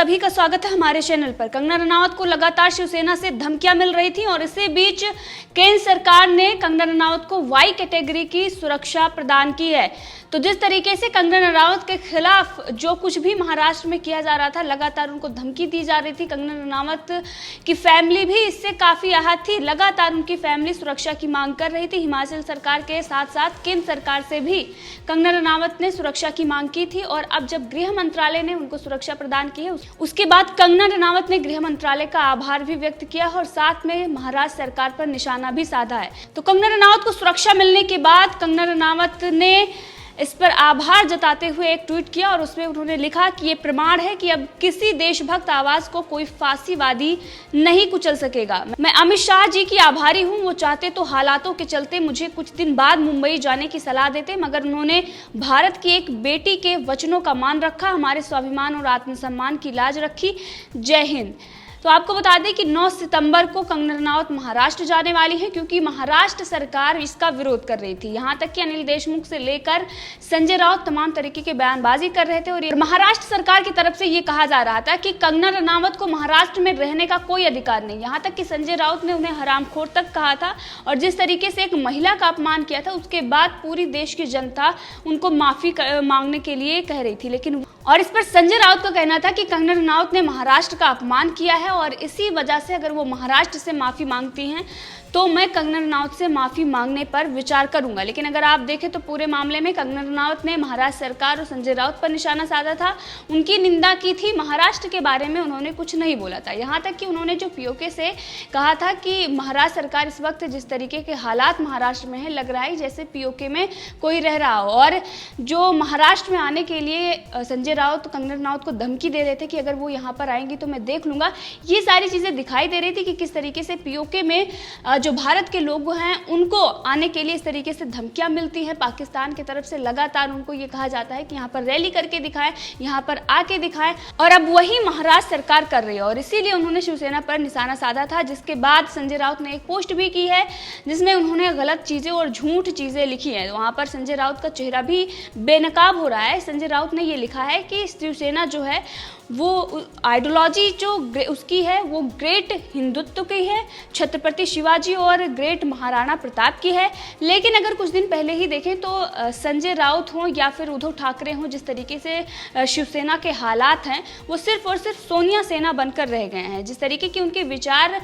सभी का स्वागत है हमारे चैनल पर। कंगना रनावत को लगातार शिवसेना से धमकियां मिल रही थी और इसी बीच केंद्र सरकार ने कंगना रनावत को वाई कैटेगरी की सुरक्षा प्रदान की है। तो जिस तरीके से कंगना रनावत के खिलाफ जो कुछ भी महाराष्ट्र में किया जा रहा था, लगातार उनको धमकी दी जा रही थी। कंगना रनावत की फैमिली भी इससे काफी आहत थी। लगातार उनकी फैमिली सुरक्षा की मांग कर रही थी। हिमाचल सरकार के साथ साथ केंद्र सरकार से भी कंगना रनावत ने सुरक्षा की मांग की थी और अब जब गृह मंत्रालय ने उनको सुरक्षा प्रदान की है, उसके बाद कंगना रनावत ने गृह मंत्रालय का आभार भी व्यक्त किया और साथ में महाराष्ट्र सरकार पर निशाना भी साधा है। तो कंगना रनावत को सुरक्षा मिलने के बाद कंगना रनावत ने इस पर आभार जताते हुए एक ट्वीट किया और उसमें उन्होंने लिखा कि ये प्रमाण है कि अब किसी देशभक्त आवाज को कोई फांसीवादी नहीं कुचल सकेगा। मैं अमित शाह जी की आभारी हूँ। वो चाहते तो हालातों के चलते मुझे कुछ दिन बाद मुंबई जाने की सलाह देते, मगर उन्होंने भारत की एक बेटी के वचनों का मान रखा, हमारे स्वाभिमान और आत्मसम्मान की लाज रखी। जय हिंद। तो आपको बता दें कि 9 सितंबर को कंगना रनावत महाराष्ट्र जाने वाली है, क्योंकि महाराष्ट्र सरकार इसका विरोध कर रही थी। यहाँ तक कि अनिल देशमुख से लेकर संजय राउत तमाम तरीके की बयानबाजी कर रहे थे और महाराष्ट्र सरकार की तरफ से ये कहा जा रहा था कि कंगना रनावत को महाराष्ट्र में रहने का कोई अधिकार नहीं। यहाँ तक कि संजय राउत ने उन्हें हरामखोर तक कहा था और जिस तरीके से एक महिला का अपमान किया था, उसके बाद पूरी देश की जनता उनको माफी मांगने के लिए कह रही थी। लेकिन और इस पर संजय राउत का कहना था कि कंगना रनावत ने महाराष्ट्र का अपमान किया है और इसी वजह से अगर वो महाराष्ट्र से माफी मांगती हैं तो मैं कंगना रनावत से माफी मांगने पर विचार करूंगा। लेकिन अगर आप देखें तो पूरे मामले में कंगना रनावत ने महाराष्ट्र सरकार और संजय राउत पर निशाना साधा था, उनकी निंदा की थी। महाराष्ट्र के बारे में उन्होंने कुछ नहीं बोला था। यहाँ तक कि उन्होंने जो पीओके से कहा था कि महाराष्ट्र सरकार इस वक्त जिस तरीके के हालात महाराष्ट्र में है, लग रहा है जैसे पीओके में कोई रह रहा हो। और जो महाराष्ट्र में आने के लिए संजय राउत कंगना रनावत को धमकी दे रहे थे कि अगर वो यहाँ पर आएंगी तो मैं देख लूंगा, ये सारी चीजें दिखाई दे रही थी कि किस तरीके से पीओके में जो भारत के लोग हैं उनको आने के लिए इस तरीके से धमकियां मिलती हैं। पाकिस्तान की तरफ से लगातार उनको ये कहा जाता है कि यहाँ पर रैली करके दिखाएं, यहाँ पर आके दिखाएं, और अब वही महाराष्ट्र सरकार कर रही है और इसीलिए उन्होंने शिवसेना पर निशाना साधा था। जिसके बाद संजय राउत ने एक पोस्ट भी की है जिसमें उन्होंने गलत चीजें और झूठ चीजें लिखी है। वहां पर संजय राउत का चेहरा भी बेनकाब हो रहा है। संजय राउत ने ये लिखा है कि शिवसेना जो है वो आइडियोलॉजी जो उसकी है वो ग्रेट हिंदुत्व की है, छत्रपति शिवाजी और ग्रेट महाराणा प्रताप की है। लेकिन अगर कुछ दिन पहले ही देखें तो संजय राउत हो या फिर उद्धव ठाकरे हो, जिस तरीके से शिवसेना के हालात हैं वो सिर्फ और सिर्फ सोनिया सेना बनकर रह गए हैं। जिस तरीके के उनके विचार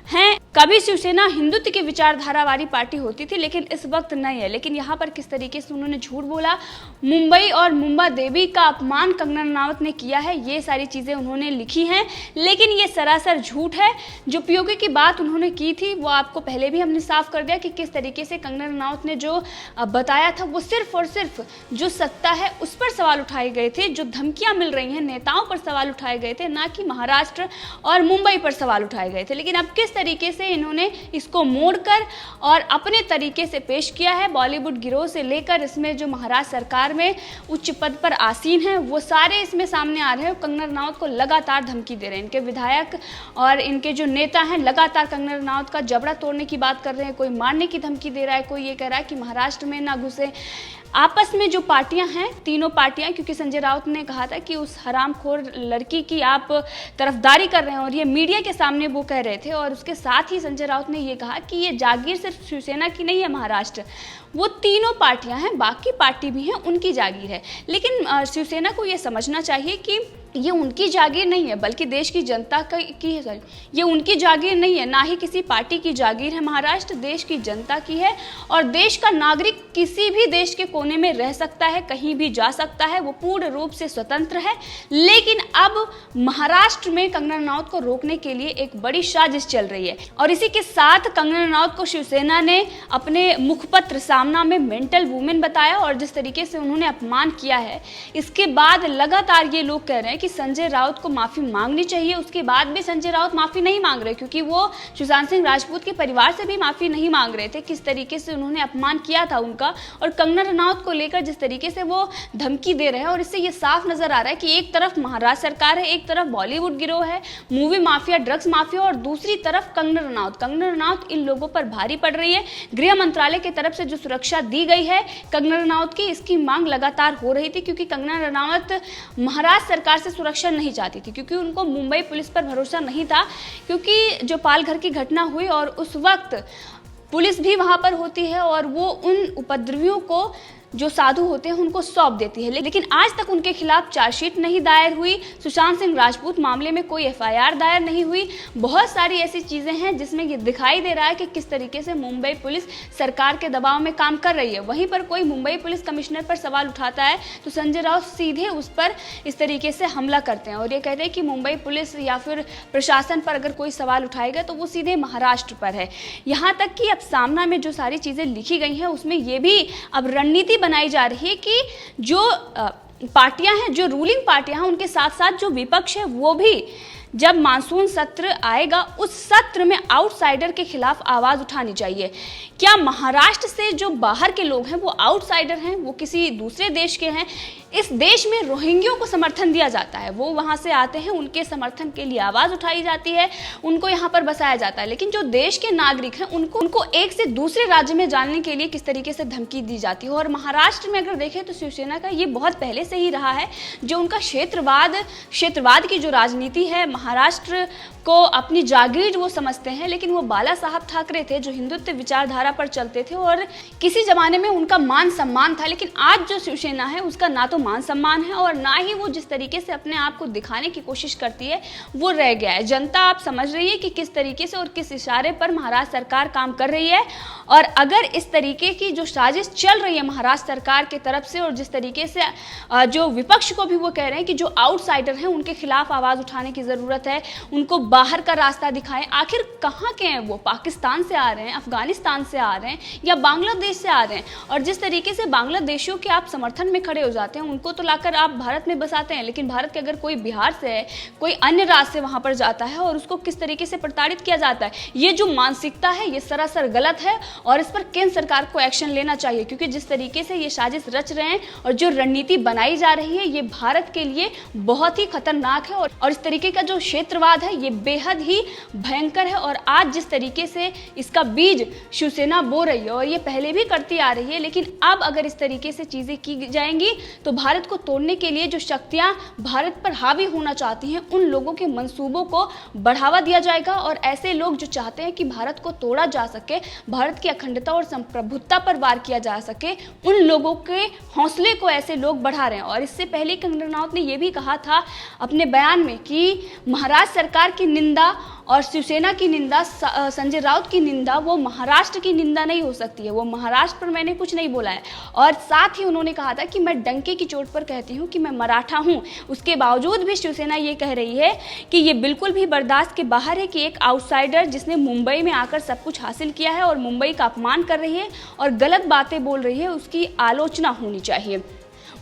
हैं, कभी शिवसेना हिंदुत्व की विचारधारा वाली पार्टी होती थी लेकिन इस वक्त नहीं है। लेकिन यहाँ पर किस तरीके से उन्होंने झूठ बोला, मुंबई और मुंबा देवी का अपमान कंगना रनावत ने किया है, ये सारी चीजें उन्होंने लिखी हैं। लेकिन ये सरासर झूठ है। जो पीओके की बात उन्होंने की थी वो आपको पहले भी हमने साफ कर दिया कि किस तरीके से कंगना रनावत ने जो बताया था वो सिर्फ और सिर्फ जो सत्ता है उस पर सवाल उठाए गए थे, जो धमकियां मिल रही हैं नेताओं पर सवाल उठाए गए थे, ना कि महाराष्ट्र और मुंबई पर सवाल उठाए गए थे। लेकिन अब किस तरीके से इन्होंने इसको मोड़कर और अपने तरीके से पेश किया है, बॉलीवुड गिरोह से लेकर इसमें जो महाराष्ट्र सरकार में उच्च पद पर आसीन है वो सारे इसमें सामने आ रहे हैं। कंगना रनावत को लगातार धमकी दे रहे हैं। इनके विधायक और इनके जो नेता हैं लगातार कंगना रनावत का जबड़ा तोड़ने की बात कर रहे हैं। कोई मारने की धमकी दे रहा है, कोई ये कह रहा है कि महाराष्ट्र में ना घुसे। आपस में जो पार्टियां हैं, तीनों पार्टियां, क्योंकि संजय राउत ने कहा था कि उस हरामखोर लड़की की आप तरफदारी कर रहे हैं और ये मीडिया के सामने वो कह रहे थे। और उसके साथ ही संजय राउत ने ये कहा कि ये जागीर सिर्फ शिवसेना की नहीं है, महाराष्ट्र वो तीनों पार्टियां हैं, बाकी पार्टी भी हैं, उनकी जागीर है। लेकिन शिवसेना को ये समझना चाहिए कि ये उनकी जागीर नहीं है बल्कि देश की जनता की है। ये उनकी जागीर नहीं है, ना ही किसी पार्टी की जागीर है। महाराष्ट्र देश की जनता की है और देश का नागरिक किसी भी देश के कोने में रह सकता है, कहीं भी जा सकता है, वो पूर्ण रूप से स्वतंत्र है। लेकिन अब महाराष्ट्र में कंगना रनावत को रोकने के लिए एक बड़ी साजिश चल रही है और इसी के साथ कंगना रनावत को शिवसेना ने अपने मुखपत्र सामना में मेंटल वुमेन बताया और जिस तरीके से उन्होंने अपमान किया है, इसके बाद लगातार ये लोग कह रहे हैं कि संजय राउत को माफी मांगनी चाहिए। उसके बाद भी संजय राउत माफी नहीं मांग रहे, क्योंकि वो सुशांत सिंह राजपूत के परिवार से भी माफी नहीं मांग रहे थे। किस तरीके से उन्होंने अपमान किया था उनका, और कंगना रनावत को लेकर जिस तरीके से वो धमकी दे रहे हैं, और इससे ये साफ नजर आ रहा है कि एक तरफ महाराष्ट्र सरकार है, एक तरफ बॉलीवुड गिरोह है, मूवी माफिया, ड्रग्स माफिया, और दूसरी तरफ कंगना रनावत। कंगना रनावत इन लोगों पर भारी पड़ रही है। गृह मंत्रालय की तरफ से जो सुरक्षा दी गई है कंगना रनावत की, इसकी मांग लगातार हो रही थी, क्योंकि कंगना रनावत महाराष्ट्र सरकार से से सुरक्षा नहीं चाहती थी, क्योंकि उनको मुंबई पुलिस पर भरोसा नहीं था, क्योंकि जो पालघर की घटना हुई और उस वक्त पुलिस भी वहां पर होती है और वो उन उपद्रवियों को जो साधु होते हैं उनको सौंप देती है। लेकिन आज तक उनके खिलाफ चार्जशीट नहीं दायर हुई, सुशांत सिंह राजपूत मामले में कोई एफआईआर दायर नहीं हुई। बहुत सारी ऐसी चीजें हैं जिसमें ये दिखाई दे रहा है कि किस तरीके से मुंबई पुलिस सरकार के दबाव में काम कर रही है। वहीं पर कोई मुंबई पुलिस कमिश्नर पर सवाल उठाता है तो संजय राउत सीधे उस पर इस तरीके से हमला करते हैं और ये कहते हैं कि मुंबई पुलिस या फिर प्रशासन पर अगर कोई सवाल उठाएगा तो वो सीधे महाराष्ट्र पर है। यहाँ तक कि अब सामना में जो सारी चीजें लिखी गई हैं उसमें ये भी अब रणनीति बनाई जा रही है कि जो पार्टियां हैं, जो रूलिंग पार्टियां हैं, उनके साथ साथ जो विपक्ष है वो भी जब मानसून सत्र आएगा उस सत्र में आउटसाइडर के खिलाफ आवाज उठानी चाहिए। क्या महाराष्ट्र से जो बाहर के लोग हैं वो आउटसाइडर हैं, वो किसी दूसरे देश के हैं? इस देश में रोहिंग्यों को समर्थन दिया जाता है, वो वहां से आते हैं, उनके समर्थन के लिए आवाज उठाई जाती है, उनको यहाँ पर बसाया जाता है। लेकिन जो देश के नागरिक हैं उनको एक से दूसरे राज्य में जाने के लिए किस तरीके से धमकी दी जाती है। और महाराष्ट्र में अगर देखें तो शिवसेना का ये बहुत पहले से ही रहा है, जो उनका क्षेत्रवाद की जो राजनीति है, महाराष्ट्र को अपनी जागीर वो समझते हैं। लेकिन वो बाला साहब ठाकरे थे जो हिंदुत्व विचारधारा पर चलते थे और किसी जमाने में उनका मान सम्मान था। लेकिन आज जो शिवसेना है उसका ना तो मान सम्मान है और ना ही वो जिस तरीके से अपने आप को दिखाने की कोशिश करती है वो रह गया है। जनता आप समझ रही है कि किस तरीके से और किस इशारे पर महाराष्ट्र सरकार काम कर रही है। और अगर इस तरीके की जो साजिश चल रही है महाराष्ट्र सरकार की तरफ से और जिस तरीके से जो विपक्ष को भी वो कह रहे हैं कि जो आउटसाइडर हैं उनके खिलाफ आवाज उठाने की जरूरत है, उनको बाहर का रास्ता दिखाएं। आखिर कहाँ के हैं वो? पाकिस्तान से आ रहे हैं, अफगानिस्तान से आ रहे हैं या बांग्लादेश से आ रहे हैं? और जिस तरीके से बांग्लादेशियों के आप समर्थन में खड़े हो जाते हैं, उनको तो लाकर आप भारत में बसाते हैं, लेकिन भारत के अगर कोई बिहार से है, कोई अन्य राज्य से वहां पर जाता है और उसको किस तरीके से प्रताड़ित किया जाता है, ये जो मानसिकता है ये सरासर गलत है और इस पर केंद्र सरकार को एक्शन लेना चाहिए। क्योंकि जिस तरीके से ये साजिश रच रहे हैं और जो रणनीति बनाई जा रही है ये भारत के लिए बहुत ही खतरनाक है और इस तरीके का जो क्षेत्रवाद है ये बेहद ही भयंकर है। और आज जिस तरीके से इसका बीज शिवसेना बो रही है और ये पहले भी करती आ रही है, लेकिन अब अगर इस तरीके से चीजें की जाएंगी तो भारत को तोड़ने के लिए जो शक्तियां भारत पर हावी होना चाहती हैं उन लोगों के मंसूबों को बढ़ावा दिया जाएगा। और ऐसे लोग जो चाहते हैं कि भारत को तोड़ा जा सके, भारत की अखंडता और संप्रभुता पर वार किया जा सके, उन लोगों के हौसले को ऐसे लोग बढ़ा रहे हैं। और इससे पहले कंगना रनावत ने यह भी कहा था अपने बयान में कि महाराष्ट्र सरकार की निंदा और शिवसेना की निंदा, संजय राउत की निंदा वो महाराष्ट्र की निंदा नहीं हो सकती है, वो महाराष्ट्र पर मैंने कुछ नहीं बोला है। और साथ ही उन्होंने कहा था कि मैं डंके की चोट पर कहती हूँ कि मैं मराठा हूँ। उसके बावजूद भी शिवसेना ये कह रही है कि ये बिल्कुल भी बर्दाश्त के बाहर है कि एक आउटसाइडर जिसने मुंबई में आकर सब कुछ हासिल किया है और मुंबई का अपमान कर रही है और गलत बातें बोल रही है, उसकी आलोचना होनी चाहिए।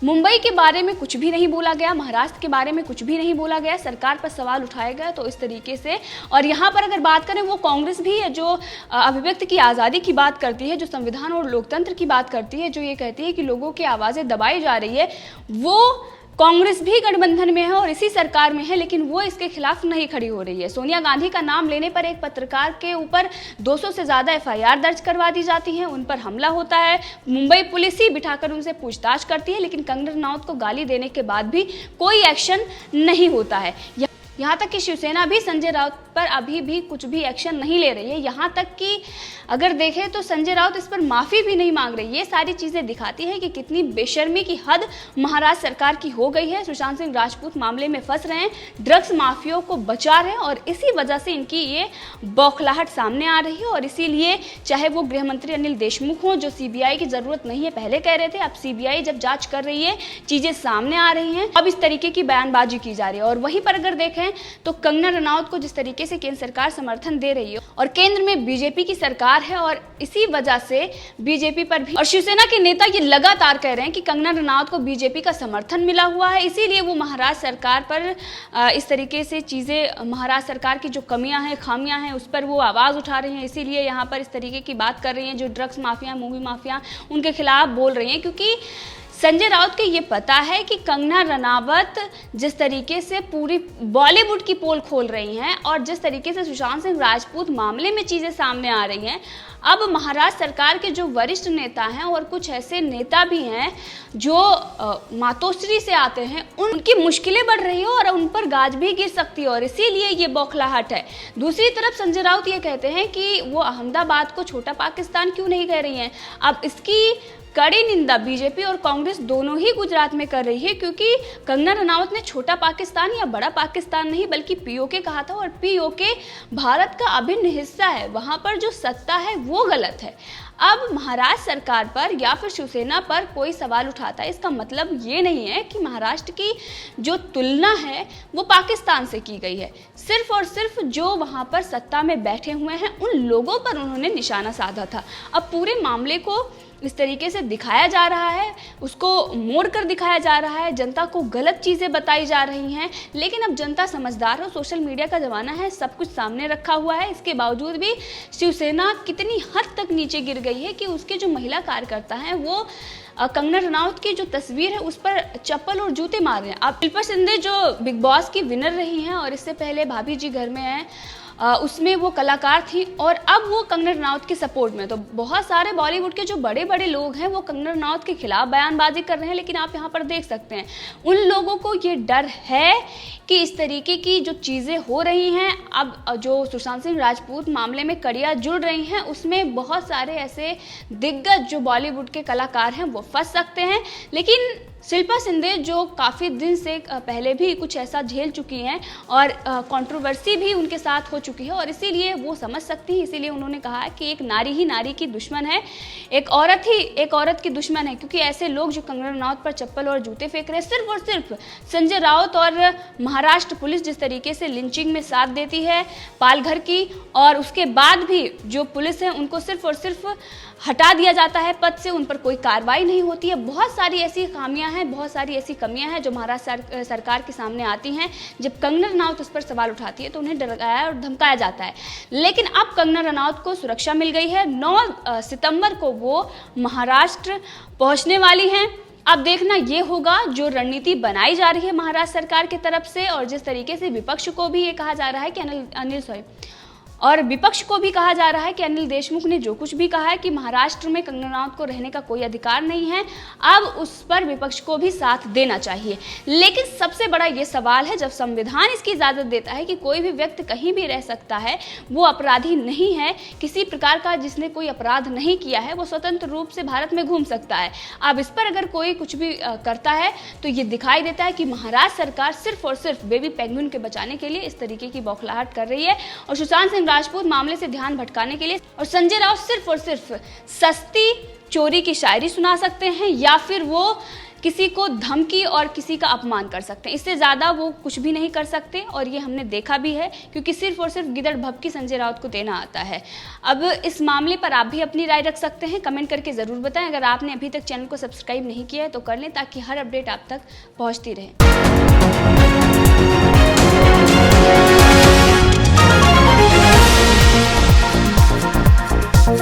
मुंबई के बारे में कुछ भी नहीं बोला गया, महाराष्ट्र के बारे में कुछ भी नहीं बोला गया, सरकार पर सवाल उठाया गया तो इस तरीके से। और यहाँ पर अगर बात करें वो कांग्रेस भी है जो अभिव्यक्ति की आज़ादी की बात करती है, जो संविधान और लोकतंत्र की बात करती है, जो ये कहती है कि लोगों की आवाज़ें दबाई जा रही है, वो कांग्रेस भी गठबंधन में है और इसी सरकार में है, लेकिन वो इसके खिलाफ नहीं खड़ी हो रही है। सोनिया गांधी का नाम लेने पर एक पत्रकार के ऊपर 200 से ज्यादा एफआईआर दर्ज करवा दी जाती है, उन पर हमला होता है, मुंबई पुलिस ही बिठाकर उनसे पूछताछ करती है, लेकिन कंगना रनावत को गाली देने के बाद भी कोई एक्शन नहीं होता है। यहाँ तक कि शिवसेना भी संजय राउत पर अभी भी कुछ भी एक्शन नहीं ले रही है। यहाँ तक कि अगर देखें तो संजय राउत इस पर माफ़ी भी नहीं मांग रही। ये सारी चीज़ें दिखाती है कि कितनी बेशर्मी की हद महाराष्ट्र सरकार की हो गई है। सुशांत सिंह राजपूत मामले में फंस रहे हैं, ड्रग्स माफियाओं को बचा रहे हैं और इसी वजह से इनकी ये बौखलाहट सामने आ रही है। और इसीलिए चाहे वो गृह मंत्री अनिल देशमुख हों जो सीबीआई की ज़रूरत नहीं है पहले कह रहे थे, अब सीबीआई जब जाँच कर रही है, चीज़ें सामने आ रही हैं, अब इस तरीके की बयानबाजी की जा रही है। और वहीं पर अगर देखें तो कंगना रनावत को जिस तरीके से केंद्र सरकार समर्थन दे रही है और केंद्र में बीजेपी की सरकार है और इसी वजह से बीजेपी पर भी और शिवसेना के नेता ये लगातार कह रहे हैं कि कंगना रनावत को बीजेपी का समर्थन मिला हुआ है, इसीलिए वो महाराष्ट्र सरकार पर इस तरीके से चीजें, महाराष्ट्र सरकार की जो कमियां हैं, खामियां हैं, उस पर वो आवाज उठा रही हैं, इसीलिए यहाँ पर इस तरीके की बात कर रही हैं। जो ड्रग्स माफिया, मूवी माफिया, उनके खिलाफ बोल रही हैं, क्योंकि संजय राउत को ये पता है कि कंगना रनावत जिस तरीके से पूरी बॉलीवुड की पोल खोल रही हैं और जिस तरीके से सुशांत सिंह राजपूत मामले में चीज़ें सामने आ रही हैं, अब महाराष्ट्र सरकार के जो वरिष्ठ नेता हैं और कुछ ऐसे नेता भी हैं जो मातोश्री से आते हैं, उनकी मुश्किलें बढ़ रही है और उन पर गाज भी गिर सकती है और इसीलिए ये बौखलाहट है। दूसरी तरफ संजय राउत ये कहते हैं कि वो अहमदाबाद को छोटा पाकिस्तान क्यों नहीं कह रही हैं। अब इसकी कड़ी निंदा बीजेपी और कांग्रेस दोनों ही गुजरात में कर रही है, क्योंकि कंगना रनावत ने छोटा पाकिस्तान या बड़ा पाकिस्तान नहीं बल्कि पीओके कहा था और पीओके भारत का अभिन्न हिस्सा है, वहां पर जो सत्ता है वो गलत है। अब महाराष्ट्र सरकार पर या फिर शिवसेना पर कोई सवाल उठाता है, इसका मतलब ये नहीं है कि महाराष्ट्र की जो तुलना है वो पाकिस्तान से की गई है। सिर्फ और सिर्फ जो वहाँ पर सत्ता में बैठे हुए हैं उन लोगों पर उन्होंने निशाना साधा था। अब पूरे मामले को इस तरीके से दिखाया जा रहा है, उसको मोड़ कर दिखाया जा रहा है, जनता को गलत चीज़ें बताई जा रही हैं, लेकिन अब जनता समझदार है, सोशल मीडिया का ज़माना है, सब कुछ सामने रखा हुआ है। इसके बावजूद भी शिवसेना कितनी हद तक नीचे गिर गई है कि उसके जो महिला कार्यकर्ता हैं वो कंगना रनावत की जो तस्वीर है उस पर चप्पल और जूते मार रहे हैं। अब शिल्पा शिंदे जो बिग बॉस की विनर रही हैं और इससे पहले भाभी जी घर में हैं, उसमें वो कलाकार थी और अब वो कंगना रनावत के सपोर्ट में। तो बहुत सारे बॉलीवुड के जो बड़े बड़े लोग हैं वो कंगना रनावत के खिलाफ बयानबाजी कर रहे हैं, लेकिन आप यहाँ पर देख सकते हैं उन लोगों को ये डर है कि इस तरीके की जो चीज़ें हो रही हैं, अब जो सुशांत सिंह राजपूत मामले में कड़ियाँ जुड़ रही हैं उसमें बहुत सारे ऐसे दिग्गज जो बॉलीवुड के कलाकार हैं वो फंस सकते हैं। लेकिन शिल्पा शिंदे जो काफ़ी दिन से पहले भी कुछ ऐसा झेल चुकी हैं और कंट्रोवर्सी भी उनके साथ हो चुकी है और इसीलिए वो समझ सकती हैं, इसीलिए उन्होंने कहा है कि एक नारी ही नारी की दुश्मन है, एक औरत ही एक औरत की दुश्मन है, क्योंकि ऐसे लोग जो कंगना रनावत पर चप्पल और जूते फेंक रहे हैं सिर्फ और सिर्फ संजय राउत और महाराष्ट्र पुलिस जिस तरीके से लिंचिंग में साथ देती है पालघर की, और उसके बाद भी जो पुलिस है उनको सिर्फ और सिर्फ हटा दिया जाता है पद से, उन पर कोई कार्रवाई नहीं होती है। बहुत सारी ऐसी खामियां हैं, बहुत सारी ऐसी कमियां हैं जो महाराष्ट्र सरकार के सामने आती हैं। जब कंगना रनावत उस पर सवाल उठाती है तो उन्हें डराया और धमकाया जाता है। लेकिन अब कंगना रनावत को सुरक्षा मिल गई है, 9 सितंबर को वो महाराष्ट्र पहुंचने वाली हैं। अब देखना ये होगा जो रणनीति बनाई जा रही है महाराष्ट्र सरकार की तरफ से, और जिस तरीके से विपक्ष को भी ये कहा जा रहा है कि विपक्ष को भी कहा जा रहा है कि अनिल देशमुख ने जो कुछ भी कहा है कि महाराष्ट्र में कंगना रनावत को रहने का कोई अधिकार नहीं है, अब उस पर विपक्ष को भी साथ देना चाहिए। लेकिन सबसे बड़ा ये सवाल है, जब संविधान इसकी इजाज़त देता है कि कोई भी व्यक्ति कहीं भी रह सकता है, वो अपराधी नहीं है, किसी प्रकार का जिसने कोई अपराध नहीं किया है वो स्वतंत्र रूप से भारत में घूम सकता है। अब इस पर अगर कोई कुछ भी करता है तो ये दिखाई देता है कि महाराष्ट्र सरकार सिर्फ और सिर्फ बेबी पेंगुइन के बचाने के लिए इस तरीके की बौखलाहट कर रही है और सुशांत सिंह राजपूत मामले से ध्यान भटकाने के लिए, और संजय राउत सिर्फ और सिर्फ सस्ती चोरी की शायरी सुना सकते हैं या फिर वो किसी को धमकी और किसी का अपमान कर सकते हैं, इससे ज़्यादा वो कुछ भी नहीं कर सकते। और ये हमने देखा भी है, क्योंकि सिर्फ और सिर्फ गिदड़ भभकी संजय राउत को देना आता है। अब इस मामले पर आप भी अपनी राय रख सकते हैं, कमेंट करके ज़रूर बताएं। अगर आपने अभी तक चैनल को सब्सक्राइब नहीं किया है तो कर लें, ताकि हर अपडेट आप तक पहुँचती रहे।